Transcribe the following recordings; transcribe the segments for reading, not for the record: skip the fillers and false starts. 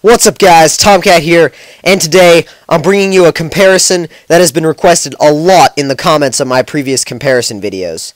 What's up guys, Tomcat here, and today I'm bringing you a comparison that has been requested a lot in the comments of my previous comparison videos.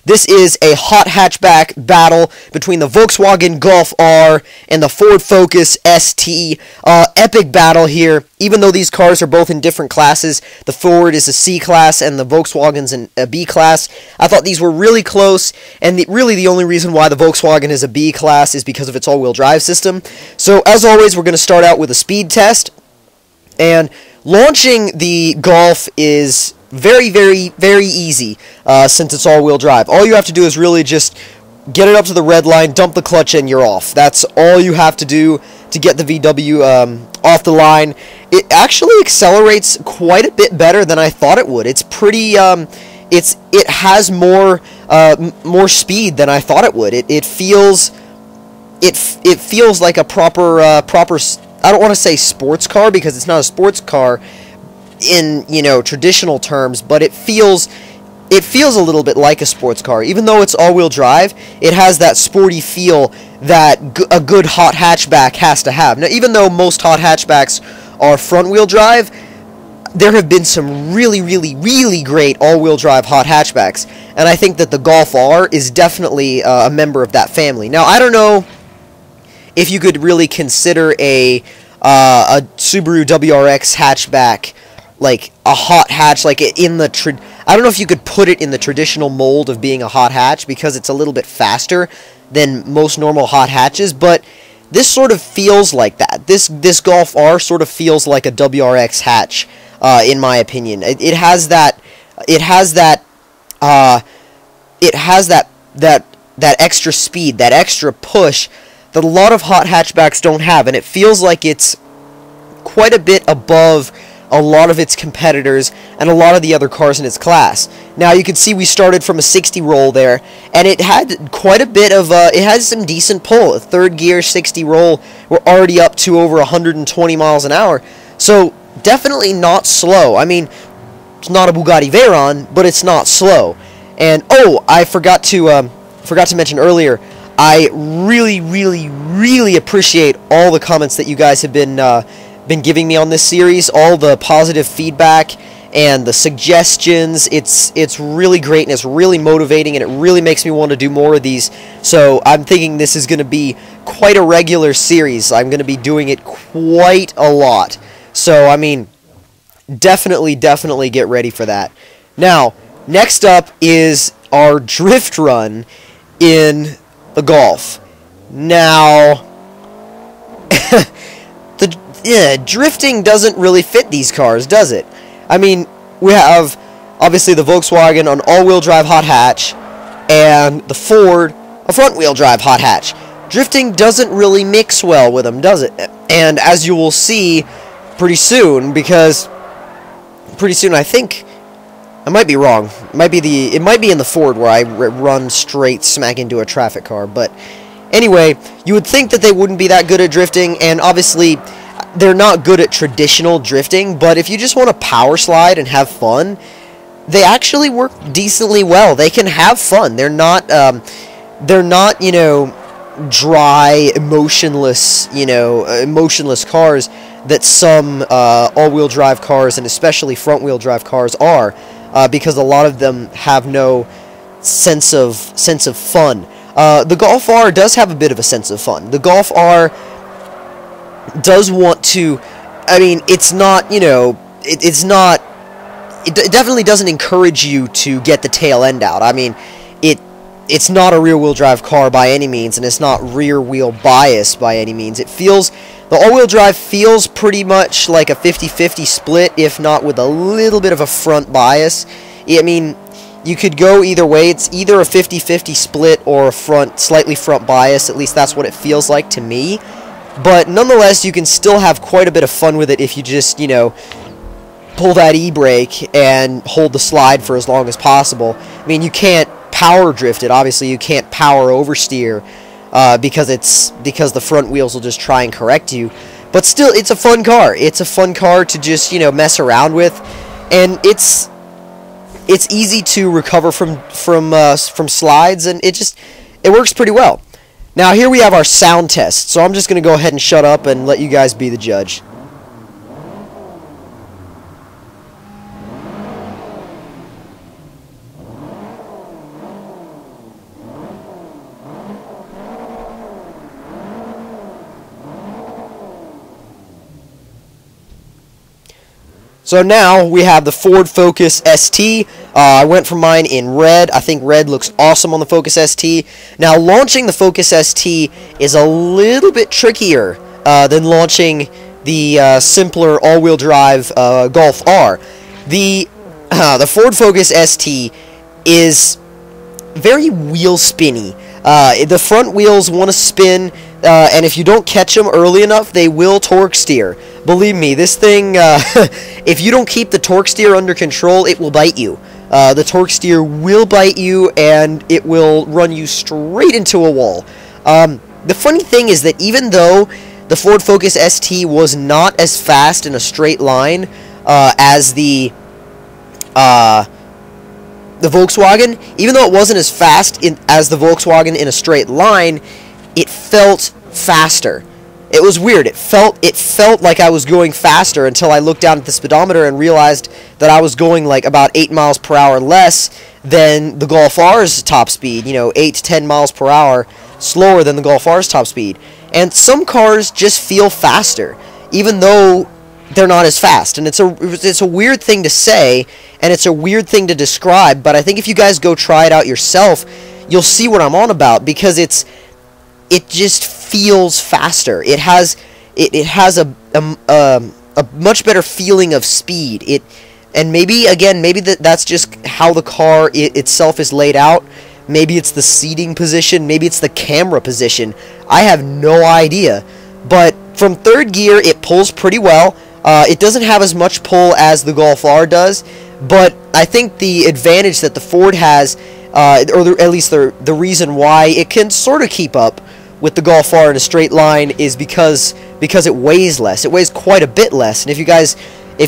This is a hot hatchback battle between the Volkswagen Golf R and the Ford Focus ST. Epic battle here. Even though these cars are both in different classes, the Ford is a C class and the Volkswagen's in a B class. I thought these were really close, and really the only reason why the Volkswagen is a B class is because of its all-wheel drive system. So as always, we're going to start out with a speed test, and launching the Golf is very easy since it's all-wheel drive. All you have to do is really just get it up to the red line, dump the clutch, and you're off. That's all you have to do to get the VW off the line. It actually accelerates quite a bit better than I thought it would. It's pretty it has more speed than I thought it would. It feels like a proper I don't want to say sports car because it's not a sports car in, traditional terms, but it feels a little bit like a sports car. Even though it's all-wheel drive, it has that sporty feel that a good hot hatchback has to have. Now, even though most hot hatchbacks are front-wheel drive, there have been some really great all-wheel drive hot hatchbacks, and I think that the Golf R is definitely a member of that family. Now, I don't know if you could really consider a Subaru WRX hatchback like a hot hatch, like in the I don't know if you could put it in the traditional mold of being a hot hatch because it's a little bit faster than most normal hot hatches, but this sort of feels like that. This Golf R sort of feels like a WRX hatch, in my opinion. It has that extra speed, that extra push that a lot of hot hatchbacks don't have, and it feels like it's quite a bit above a lot of its competitors and a lot of the other cars in its class. Now you can see we started from a 60 roll there, and it had quite a bit of it has some decent pull. A third gear 60 roll, we're already up to over 120 miles an hour, so definitely not slow. I mean, it's not a Bugatti Veyron, but it's not slow. And oh, I forgot to mention earlier, I really appreciate all the comments that you guys have been giving me on this series, all the positive feedback and the suggestions. It's really great, and it's really motivating, and it really makes me want to do more of these. So I'm thinking this is going to be quite a regular series. I'm going to be doing it quite a lot. So I mean, definitely get ready for that. Now, next up is our drift run in the Golf. Now, drifting doesn't really fit these cars, does it? I mean, we have, obviously, the Volkswagen, an all-wheel drive hot hatch, and the Ford, a front-wheel drive hot hatch. Drifting doesn't really mix well with them, does it? And as you will see pretty soon, because pretty soon, I think, I might be wrong. It might be in the Ford where I run straight smack into a traffic car, but anyway, you would think that they wouldn't be that good at drifting, and obviously they're not good at traditional drifting, but if you just want to power slide and have fun, they actually work decently well. They can have fun. They're not dry, emotionless cars that some all-wheel drive cars and especially front-wheel drive cars are, because a lot of them have no sense of fun. The Golf R does have a bit of a sense of fun. The Golf R does want to, I mean, it's not, it definitely doesn't encourage you to get the tail end out. I mean, it's not a rear-wheel drive car by any means, and it's not rear-wheel bias by any means. The all-wheel drive feels pretty much like a 50-50 split, if not with a little bit of a front bias. I mean, you could go either way. It's either a 50-50 split or a slightly front bias. At least that's what it feels like to me. But nonetheless, you can still have quite a bit of fun with it if you just, pull that e-brake and hold the slide for as long as possible. I mean, you can't power drift it. Obviously, you can't power oversteer because the front wheels will just try and correct you. But still, it's a fun car. It's a fun car to just, mess around with, and it's easy to recover from slides, and it works pretty well. Now here we have our sound test, so I'm just going to go ahead and shut up and let you guys be the judge. So now we have the Ford Focus ST. I went for mine in red. I think red looks awesome on the Focus ST. Now launching the Focus ST is a little bit trickier than launching the simpler all-wheel drive Golf R. The Ford Focus ST is very wheel spinny. The front wheels want to spin, and if you don't catch them early enough, they will torque steer. Believe me, this thing, if you don't keep the torque steer under control, it will bite you. The torque steer will bite you, and it will run you straight into a wall. The funny thing is that even though the Ford Focus ST was not as fast in a straight line as the Volkswagen, even though it wasn't as fast as the Volkswagen in a straight line, it felt faster. It was weird. It felt like I was going faster until I looked down at the speedometer and realized that I was going like about 8 miles per hour less than the Golf R's top speed. You know, 8 to 10 miles per hour slower than the Golf R's top speed. And some cars just feel faster, even though they're not as fast. And it's a weird thing to say, and it's a weird thing to describe, but I think if you guys go try it out yourself, you'll see what I'm on about, because it just feels faster. It has a much better feeling of speed. And maybe that's just how the car itself is laid out. Maybe it's the seating position, maybe it's the camera position. I have no idea. But from third gear, it pulls pretty well. It doesn't have as much pull as the Golf R does, but I think the advantage that the Ford has, or at least the reason why it can sort of keep up with the Golf R in a straight line is because it weighs less. It weighs quite a bit less. And if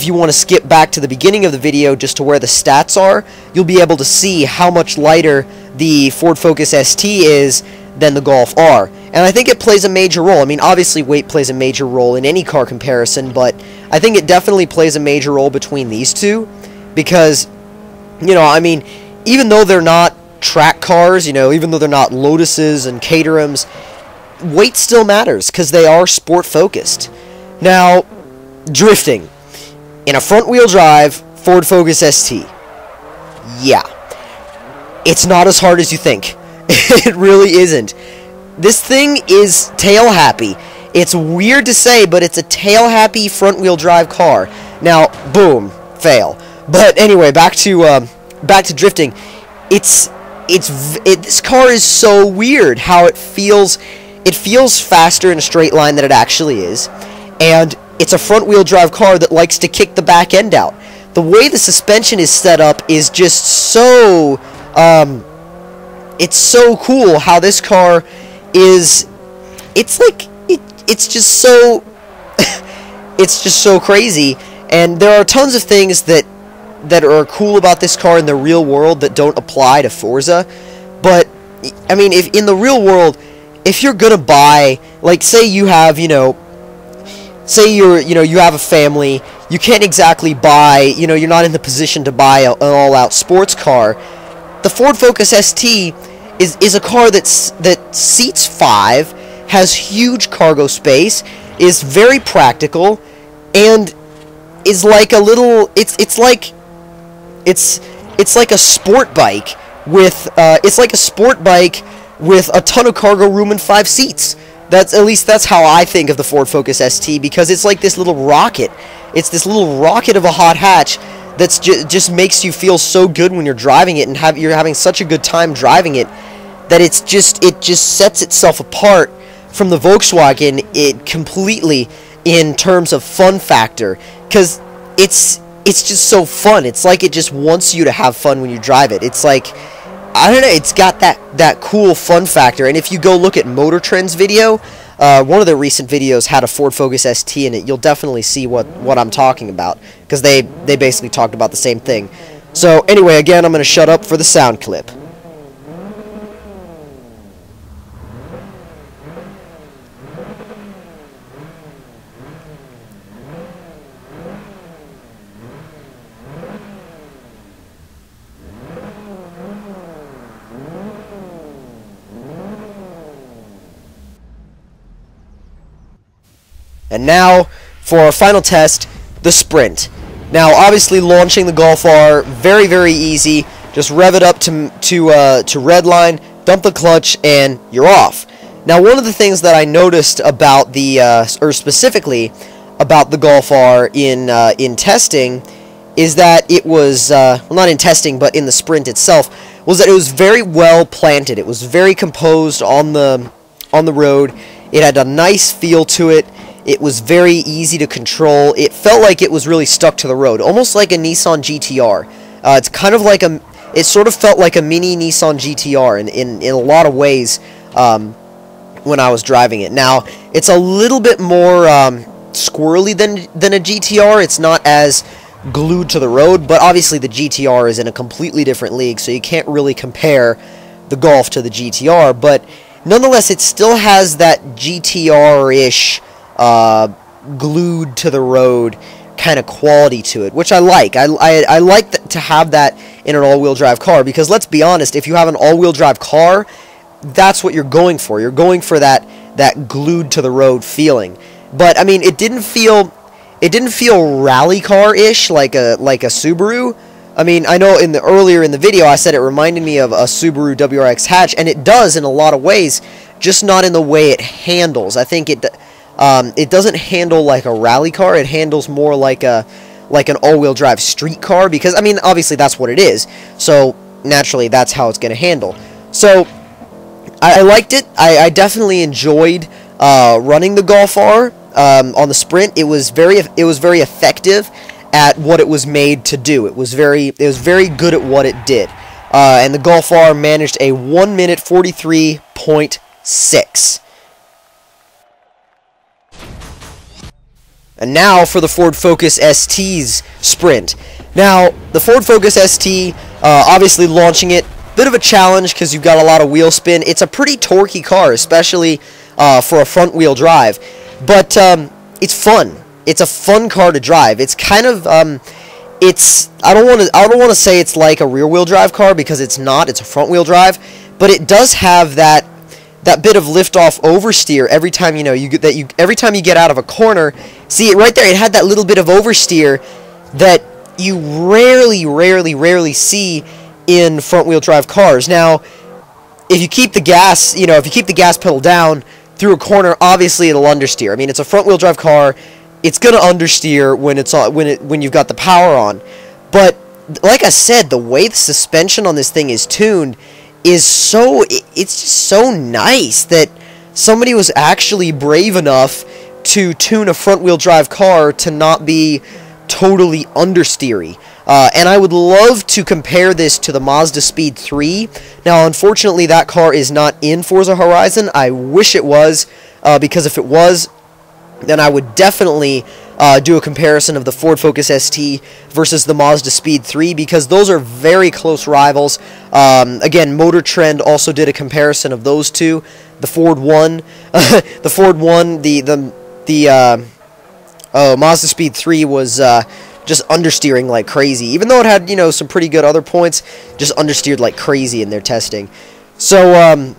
you want to skip back to the beginning of the video just to where the stats are, you'll be able to see how much lighter the Ford Focus ST is than the Golf R. And I think it plays a major role. I mean, obviously weight plays a major role in any car comparison, but I think it definitely plays a major role between these two, because, you know, I mean, even though they're not track cars, you know, even though they're not Lotuses and Caterhams, weight still matters because they are sport focused. Now, drifting in a front-wheel drive Ford Focus ST. Yeah. It's not as hard as you think. It really isn't. This thing is tail-happy. It's weird to say, but it's a tail-happy front-wheel drive car. Now, boom, fail. But anyway, back to drifting. This car is so weird how it feels. It feels faster in a straight line than it actually is, and it's a front-wheel drive car that likes to kick the back end out. The way the suspension is set up is just so, it's so cool how this car is, it's just so, it's just so crazy, and there are tons of things that are cool about this car in the real world that don't apply to Forza, but, I mean, if in the real world, if you're gonna buy, like, say you have, you have a family, you can't exactly buy, you're not in the position to buy an all-out sports car. The Ford Focus ST is a car that seats 5, has huge cargo space, is very practical, and is like a little, it's like a sport bike with, with a ton of cargo room and 5 seats. At least that's how I think of the Ford Focus ST, because it's like this little rocket. It's this little rocket of a hot hatch that just makes you feel so good when you're driving it, and you're having such a good time driving it, that it just sets itself apart from the Volkswagen completely in terms of fun factor, because it's just so fun. It's like it just wants you to have fun when you drive it. It's like, I don't know, it's got that cool fun factor. And if you go look at Motor Trend's video, one of the recent videos had a Ford Focus ST in it, you'll definitely see what I'm talking about, because they basically talked about the same thing. So anyway, again, I'm going to shut up for the sound clip. And now, for our final test, the Sprint. Now, obviously, launching the Golf R, very, very easy. Just rev it up to red line, dump the clutch, and you're off. Now, one of the things that I noticed about the, or specifically about the Golf R in testing, is that it was, well, not in testing, but in the Sprint itself, was that it was very well planted. It was very composed on the road. It had a nice feel to it. It was very easy to control. It felt like it was really stuck to the road, almost like a Nissan GTR. It's kind of like it sort of felt like a mini Nissan GTR in a lot of ways when I was driving it. Now, it's a little bit more squirrely than a GTR. It's not as glued to the road, but obviously the GTR is in a completely different league, so you can't really compare the Golf to the GTR, but nonetheless, it still has that GTR-ish glued to the road kind of quality to it, which I like. I like to have that in an all-wheel drive car, because let's be honest, if you have an all-wheel drive car, that's what you're going for. You're going for that glued to the road feeling. But I mean, it didn't feel rally car-ish like a Subaru. I mean, I know earlier in the video I said it reminded me of a Subaru WRX hatch, and it does in a lot of ways, just not in the way it handles. I think it doesn't handle like a rally car. It handles more like an all-wheel drive street car, because I mean, obviously that's what it is. So naturally, that's how it's going to handle. So I liked it. I definitely enjoyed running the Golf R on the Sprint. It was very effective at what it was made to do. It was very good at what it did. And the Golf R managed a 1 minute 43.6. And now for the Ford Focus ST's Sprint. Now, the Ford Focus ST, obviously launching it, bit of a challenge because you've got a lot of wheel spin. It's a pretty torquey car, especially for a front-wheel drive. But it's fun. It's a fun car to drive. It's kind of I don't want to say it's like a rear-wheel drive car, because it's not. It's a front-wheel drive, but it does have that bit of lift-off oversteer every time every time you get out of a corner. See it right there. It had that little bit of oversteer that you rarely see in front-wheel drive cars. Now, if you keep the gas, pedal down through a corner, obviously it'll understeer. I mean, it's a front-wheel drive car. It's gonna understeer when you've got the power on. But like I said, the way the suspension on this thing is tuned is it's just so nice that somebody was actually brave enough to tune a front-wheel drive car to not be totally understeery. And I would love to compare this to the Mazda Speed 3. Now, unfortunately, that car is not in Forza Horizon. I wish it was, because if it was, then I would definitely do a comparison of the Ford Focus ST versus the Mazda Speed 3, because those are very close rivals. Again, Motor Trend also did a comparison of those two. The Ford One, Mazda Speed 3 was just understeering like crazy, even though it had some pretty good other points. Just understeered like crazy in their testing. So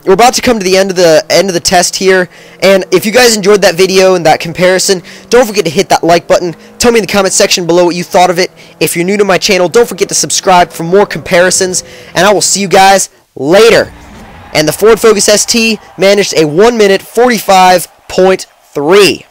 we're about to come to the end of the test here, and if you guys enjoyed that video and that comparison, don't forget to hit that like button. Tell me in the comment section below what you thought of it. If you're new to my channel, don't forget to subscribe for more comparisons, and I will see you guys later. And the Ford Focus ST managed a 1 minute 45.3.